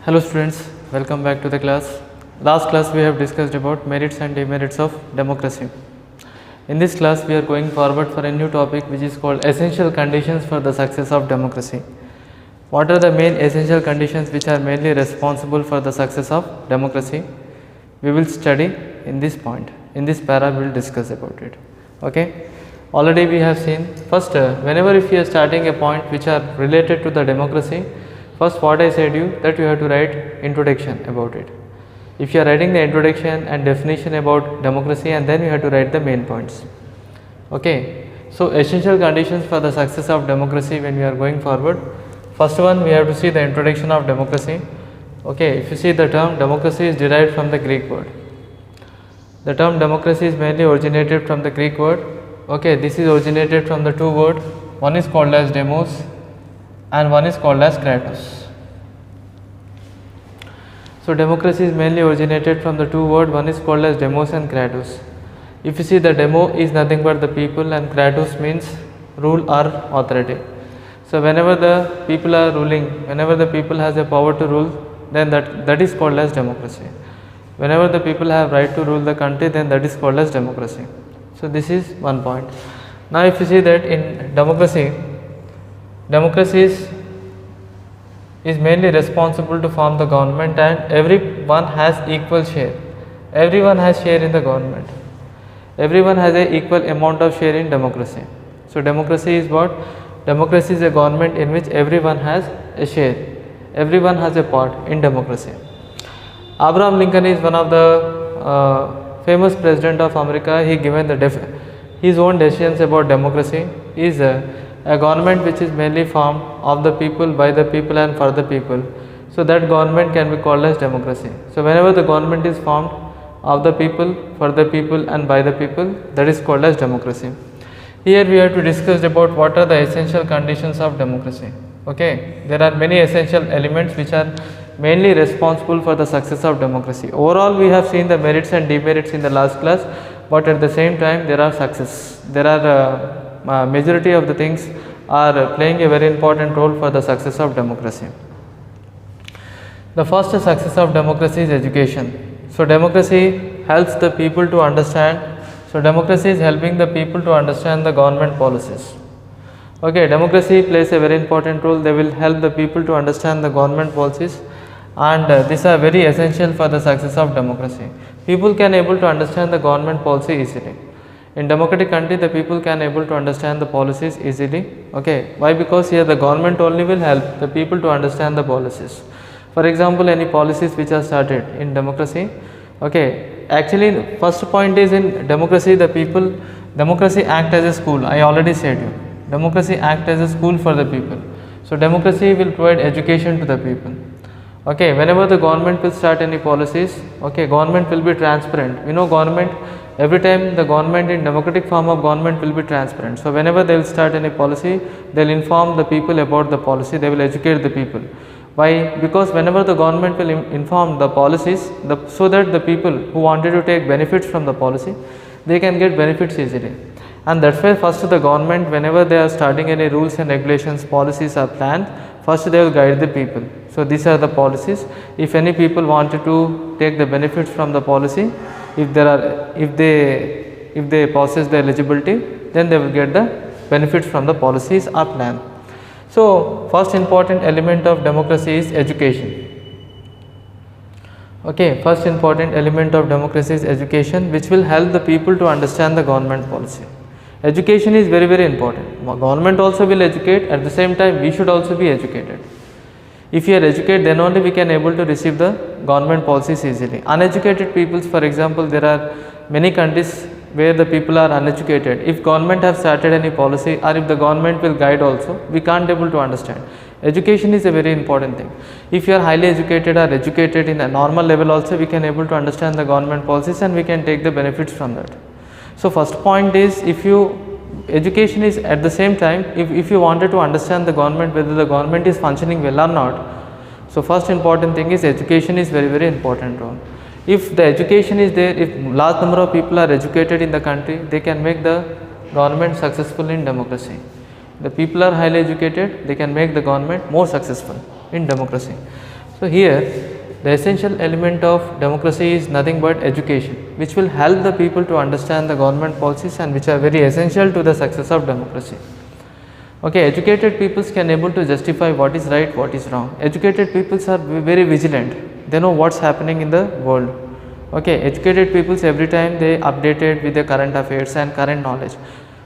Hello students, welcome back to the class. Last class we have discussed about merits and demerits of democracy. In this class we are going forward for a new topic which is called essential conditions for the success of democracy. What are the main essential conditions which are mainly responsible for the success of democracy? We will study in this point. In this para we will discuss about it. Okay. Already we have seen first whenever if you are starting a point which are related to the democracy, first what I said you that you have to write introduction about it. If you are writing the introduction and definition about democracy, and then you have to write the main points. Okay. So essential conditions for the success of democracy when we are going forward. First one, we have to see the introduction of democracy. Okay. If you see the term democracy is derived from the Greek word. The term democracy is mainly originated from the Greek word. Okay. This is originated from the two words. One is called as demos and one is called as kratos. So democracy is mainly originated from the two words, one is called as demos and kratos. If you see, the demo is nothing but the people and kratos means rule or authority. So whenever the people are ruling, whenever the people has a power to rule, then that is called as democracy. Whenever the people have right to rule the country, then that is called as democracy. So this is one point. Now if you see that in democracy is mainly responsible to form the government, and everyone has equal share. Everyone has share in the government. Everyone has a equal amount of share in democracy. So democracy is what? Democracy is a government in which everyone has a share. Everyone has a part in democracy. Abraham Lincoln is one of the famous president of America. He given his own decisions about democracy. Is a government which is mainly formed of the people, by the people and for the people. So that government can be called as democracy. So whenever the government is formed of the people, for the people and by the people, that is called as democracy. Here we have to discuss about what are the essential conditions of democracy. Okay, there are many essential elements which are mainly responsible for the success of democracy. Overall we have seen the merits and demerits in the last class, but at the same time there are success. There are majority of the things are playing a very important role for the success of democracy. The first success of democracy is education. So democracy helps the people to understand. So democracy is helping the people to understand the government policies. Okay, democracy plays a very important role. They will help the people to understand the government policies, and these are very essential for the success of democracy. People can able to understand the government policy easily. In democratic country, the people can able to understand the policies easily. Okay, why? Because here the government only will help the people to understand the policies. For example, any policies which are started in democracy. Okay, actually first point is in democracy the people, democracy act as a school. I already said you, democracy act as a school for the people. So democracy will provide education to the people. Okay, whenever the government will start any policies, okay, government will be transparent. You know, government, every time the government in democratic form of government will be transparent. So whenever they will start any policy, they will inform the people about the policy, they will educate the people. Why? Because whenever the government will inform the policies, so that the people who wanted to take benefits from the policy, they can get benefits easily. And that's why first the government, whenever they are starting any rules and regulations, policies are planned, first they will guide the people. So these are the policies. If any people wanted to take the benefits from the policy, if they possess the eligibility, then they will get the benefits from the policies are planned. So first important element of democracy is education. Okay, first important element of democracy is education, which will help the people to understand the government policy. Education is very, very important. Government also will educate, at the same time we should also be educated. If you are educated, then only we can able to receive the government policies easily. Uneducated people, for example, there are many countries where the people are uneducated. If government have started any policy, or if the government will guide also, we can't able to understand. Education is a very important thing. If you are highly educated or educated in a normal level also, we can able to understand the government policies and we can take the benefits from that. So first point is, education is at the same time, if you wanted to understand the government, whether the government is functioning well or not, so first important thing is education is very, very important role. If the education is there, if large number of people are educated in the country, they can make the government successful in democracy. The people are highly educated, they can make the government more successful in democracy. So here the essential element of democracy is nothing but education, which will help the people to understand the government policies and which are very essential to the success of democracy. Okay, educated peoples can able to justify what is right, what is wrong. Educated peoples are very vigilant. They know what's happening in the world. Okay, educated peoples every time they updated with the current affairs and current knowledge.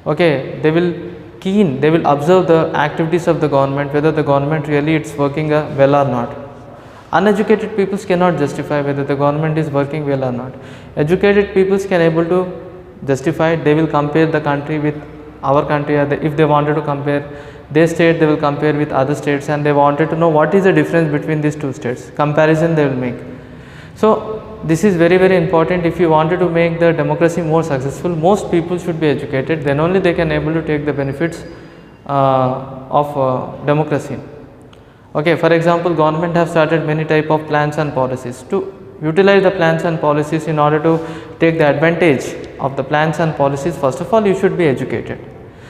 Okay, they will observe the activities of the government, whether the government really it's working well or not. Uneducated peoples cannot justify whether the government is working well or not. Educated peoples can able to justify. They will compare the country with our country, if they wanted to compare their state, they will compare with other states, and they wanted to know what is the difference between these two states. Comparison they will make. So this is very, very important. If you wanted to make the democracy more successful, most people should be educated, then only they can able to take the benefits of democracy. Okay, for example, government have started many type of plans and policies. To utilize the plans and policies, in order to take the advantage of the plans and policies, first of all you should be educated.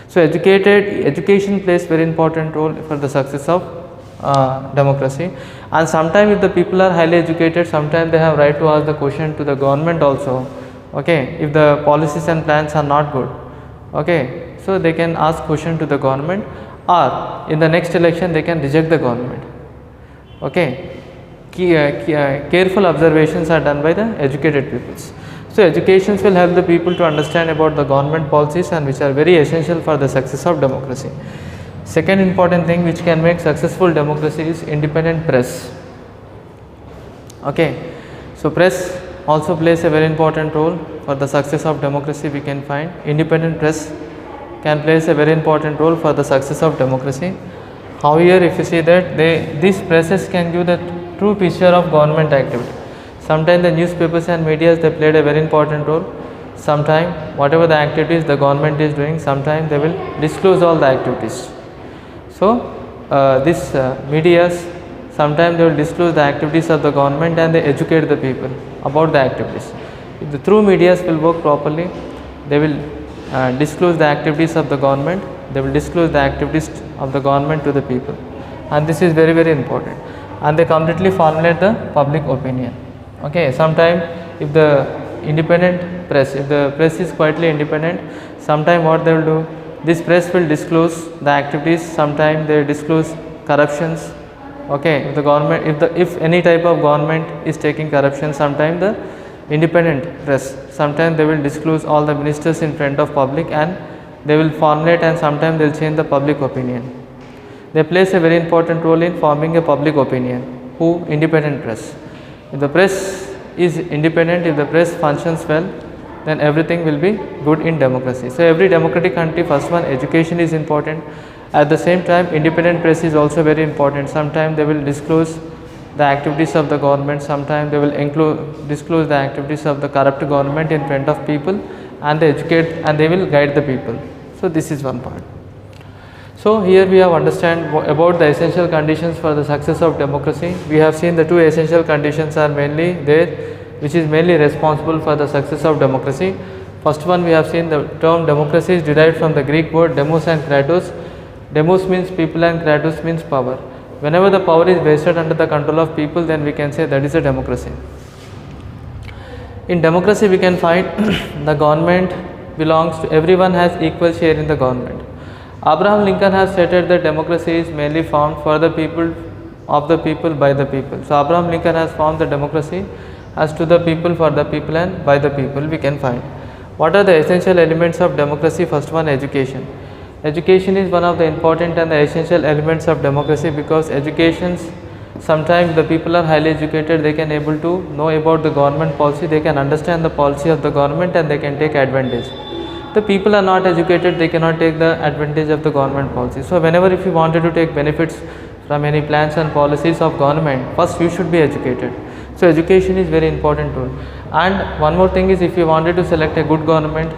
So education plays very important role for the success of democracy. And sometimes if the people are highly educated, sometimes they have right to ask the question to the government also. Okay, if the policies and plans are not good, okay, so they can ask question to the government, or in the next election they can reject the government. Okay, careful observations are done by the educated peoples. So educations will help the people to understand about the government policies and which are very essential for the success of democracy. Second important thing which can make successful democracy is independent press. Okay, so press also plays a very important role for the success of democracy. We can find independent press can plays a very important role for the success of democracy. However, if you see that these presses can give the true picture of government activity. Sometimes the newspapers and media they played a very important role. Sometimes whatever the activities the government is doing, sometimes they will disclose all the activities. So these medias, sometimes they will disclose the activities of the government and they educate the people about the activities. If the true medias will work properly, they will disclose the activities of the government, they will disclose the activities of the government to the people, and this is very, very important, and they completely formulate the public opinion. Okay, sometimes if the independent press, if the press is quietly independent, sometimes what they will do, this press will disclose the activities, sometimes they disclose corruptions. Okay, if the government, if any type of government is taking corruption, sometimes the independent press, sometimes they will disclose all the ministers in front of public and they will formulate, and sometimes they will change the public opinion. They plays a very important role in forming a public opinion. Who? Independent press. If the press is independent, if the press functions well, then everything will be good in democracy. So every democratic country, first one, education is important. At the same time, independent press is also very important. Sometimes they will disclose the activities of the government, sometimes they will disclose the activities of the corrupt government in front of people, and they educate and they will guide the people. So this is one part. So here we have understand about the essential conditions for the success of democracy. We have seen the two essential conditions are mainly there, which is mainly responsible for the success of democracy. First one, we have seen the term democracy is derived from the Greek word demos and kratos. Demos means people and kratos means power. Whenever the power is vested under the control of people, then we can say that is a democracy. In democracy we can find the government belongs to everyone, has equal share in the government. Abraham Lincoln has stated that democracy is mainly found for the people, of the people, by the people. So Abraham Lincoln has found the democracy as to the people, for the people and by the people. We can find what are the essential elements of democracy. First one, education. Education is one of the important and the essential elements of democracy, because educations, sometimes the people are highly educated, they can able to know about the government policy, they can understand the policy of the government and they can take advantage. The people are not educated, they cannot take the advantage of the government policy. So whenever if you wanted to take benefits from any plans and policies of government, first you should be educated. So education is very important tool. And one more thing is, if you wanted to select a good government,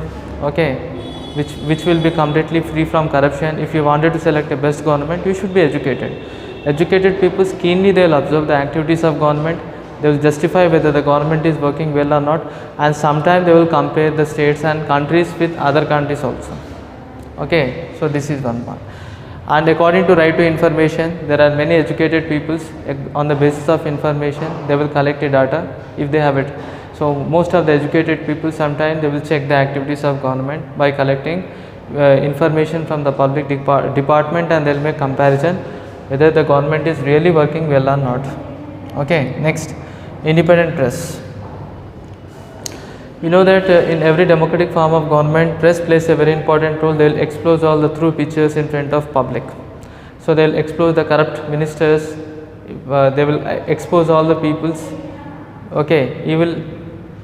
okay, which will be completely free from corruption, if you wanted to select a best government, you should be educated. Educated people keenly they will observe the activities of government, they will justify whether the government is working well or not, and sometimes they will compare the states and countries with other countries also. Okay, so this is one part. And according to right to information, there are many educated peoples. On the basis of information, they will collect the data if they have it. So most of the educated people, sometimes they will check the activities of government by collecting information from the public department, and they will make comparison whether the government is really working well or not. Okay, next, independent press. We know that in every democratic form of government, press plays a very important role. They will expose all the true pictures in front of public. So they will expose the corrupt ministers, they will expose all the peoples, okay, evil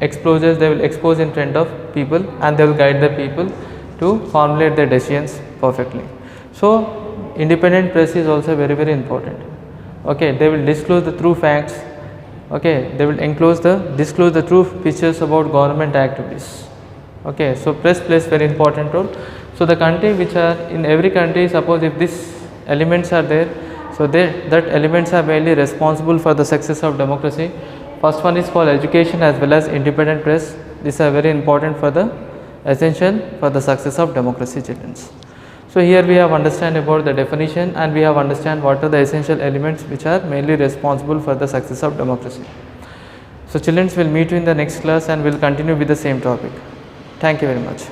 exposures they will expose in front of people, and they will guide the people to formulate their decisions perfectly. So independent press is also very important. Okay, they will disclose the true facts. Okay, they will disclose the true pictures about government activities. Okay, so press plays very important role. So the country which are in every country, suppose if these elements are there, so that elements are mainly responsible for the success of democracy. First one is called education as well as independent press. These are very important for the essential for the success of democracy, children. So here we have understand about the definition, and we have understand what are the essential elements which are mainly responsible for the success of democracy. So children, will meet you in the next class and will continue with the same topic. Thank you very much.